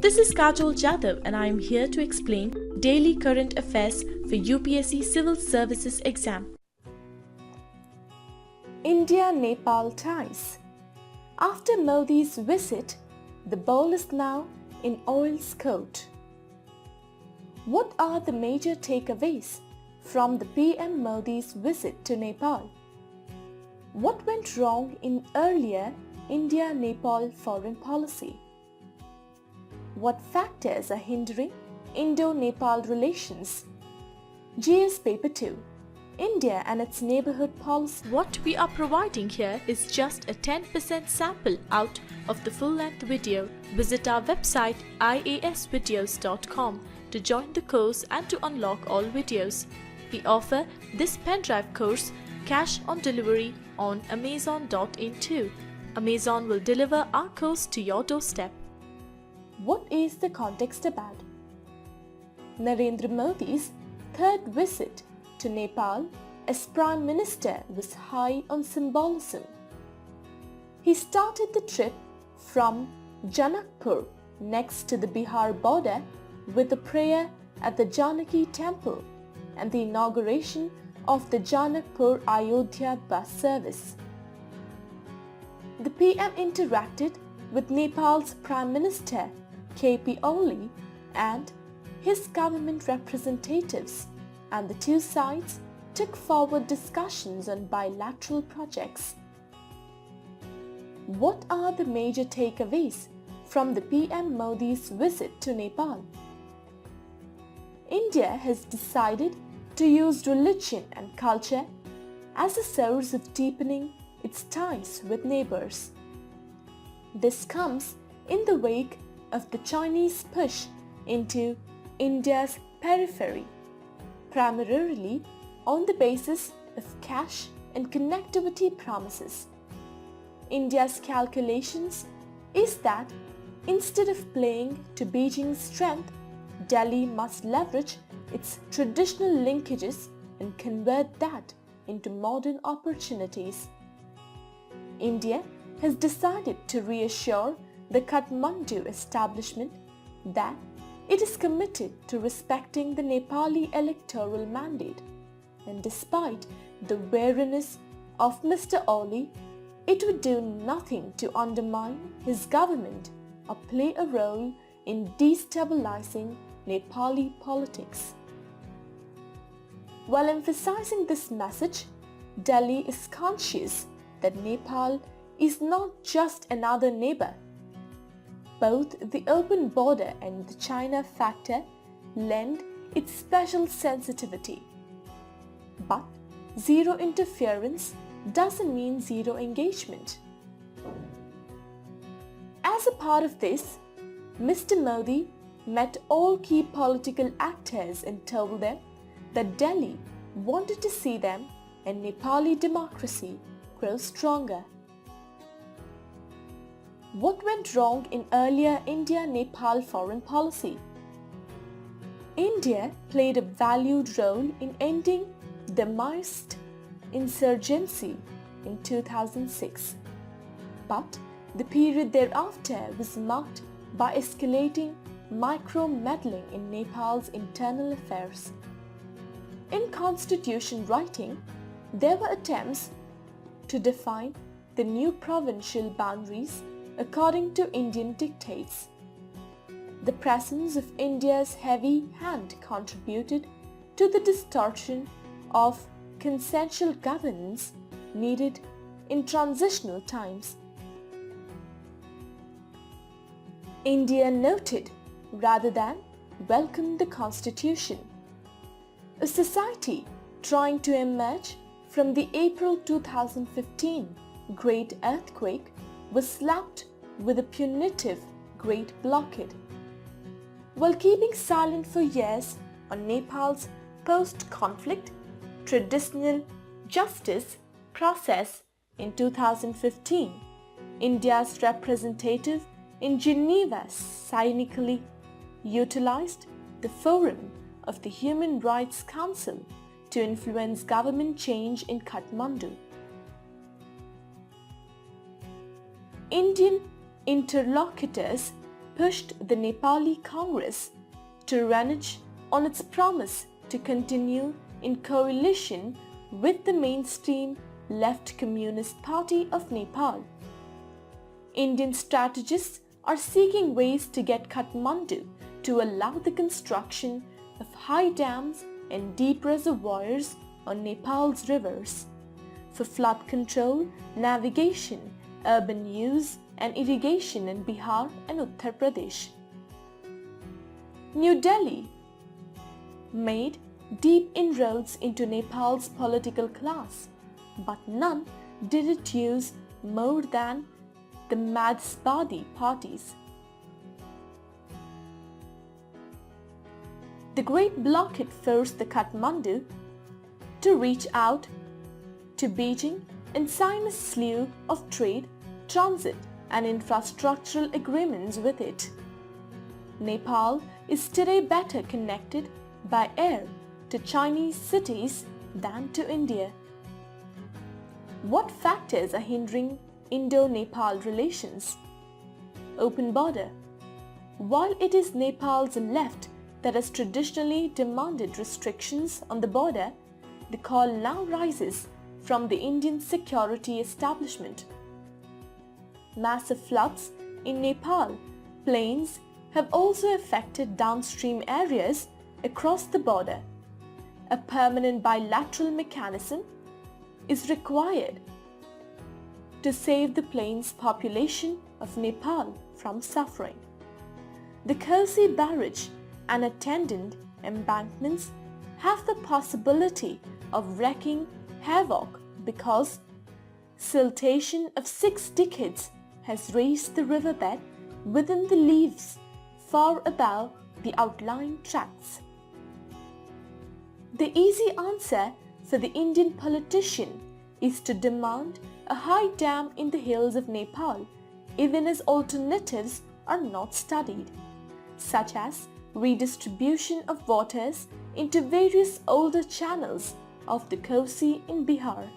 This is Kajol Jadhav and I am here to explain daily current affairs for UPSC Civil Services exam. India-Nepal ties. After Modi's visit, the ball is now in oil's court. What are the major takeaways from the PM Modi's visit to Nepal? What went wrong in earlier India-Nepal foreign policy? What factors are hindering Indo-Nepal relations? GS Paper 2. India and its neighborhood policy. What we are providing here is just a 10% sample out of the full-length video. Visit our website iasvideos.com to join the course and to unlock all videos. We offer this pen drive course cash on delivery on Amazon.in too. Amazon will deliver our course to your doorstep. What is the context about? Narendra Modi's third visit to Nepal as Prime Minister was high on symbolism. He started the trip from Janakpur next to the Bihar border with a prayer at the Janaki temple and the inauguration of the Janakpur Ayodhya bus service. The PM interacted with Nepal's Prime Minister KP Oli and his government representatives, and the two sides took forward discussions on bilateral projects. What are the major takeaways from the PM Modi's visit to Nepal? India has decided to use religion and culture as a source of deepening its ties with neighbors. This comes in the wake of the Chinese push into India's periphery, primarily on the basis of cash and connectivity promises. India's calculations is that instead of playing to Beijing's strength, Delhi must leverage its traditional linkages and convert that into modern opportunities. India has decided to reassure the Kathmandu establishment that it is committed to respecting the Nepali electoral mandate, and despite the wariness of Mr. Oli, it would do nothing to undermine his government or play a role in destabilizing Nepali politics. While emphasizing this message, Delhi is conscious that Nepal is not just another neighbor. Both the open border and the China factor lend its special sensitivity. But zero interference doesn't mean zero engagement. As a part of this, Mr. Modi met all key political actors and told them that Delhi wanted to see them and Nepali democracy grow stronger. What went wrong in earlier India-Nepal foreign policy? India played a valued role in ending the Maoist insurgency in 2006. But the period thereafter was marked by escalating micro-meddling in Nepal's internal affairs. In constitution writing, there were attempts to define the new provincial boundaries according to Indian dictates. The presence of India's heavy hand contributed to the distortion of consensual governance needed in transitional times. India noted rather than welcomed the constitution. A society trying to emerge from the April 2015 Great Earthquake was slapped with a punitive Great Blockade. While keeping silent for years on Nepal's post-conflict traditional justice process in 2015, India's representative in Geneva cynically utilized the forum of the Human Rights Council to influence government change in Kathmandu. Indian interlocutors pushed the Nepali Congress to renege on its promise to continue in coalition with the mainstream left Communist Party of Nepal. Indian strategists are seeking ways to get Kathmandu to allow the construction of high dams and deep reservoirs on Nepal's rivers for flood control, navigation, urban use and irrigation in Bihar and Uttar Pradesh. New Delhi made deep inroads into Nepal's political class, but none did it use more than the Marxist parties. The Great Blockade forced the Kathmandu to reach out to Beijing and sign a slew of trade, transit and infrastructural agreements with it. Nepal is today better connected by air to Chinese cities than to India. What factors are hindering Indo-Nepal relations? Open border. While it is Nepal's left that has traditionally demanded restrictions on the border, the call now rises from the Indian security establishment. Massive floods in Nepal plains have also affected downstream areas across the border. A permanent bilateral mechanism is required to save the plains population of Nepal from suffering. The Kosi barrage and attendant embankments have the possibility of wreaking havoc because siltation of 6 decades has raised the riverbed within the leaves far above the outlying tracts. The easy answer for the Indian politician is to demand a high dam in the hills of Nepal, even as alternatives are not studied, such as redistribution of waters into various older channels of the Kosi in Bihar.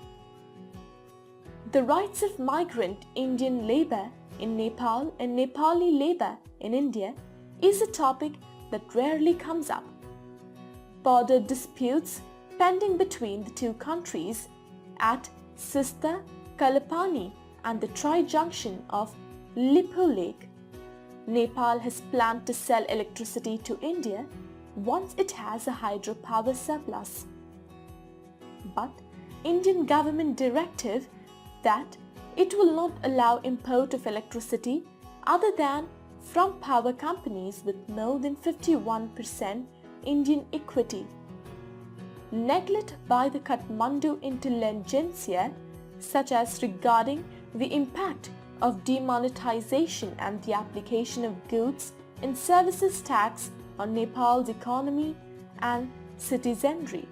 The rights of migrant Indian labour in Nepal and Nepali labour in India is a topic that rarely comes up. Border disputes pending between the two countries at Sista, Kalapani and the tri-junction of Liphu Lake. Nepal has planned to sell electricity to India once it has a hydropower surplus. But Indian government directive that it will not allow import of electricity other than from power companies with more than 51% Indian equity. Neglect by the Kathmandu intelligentsia, such as regarding the impact of demonetization and the application of goods and services tax on Nepal's economy and citizenry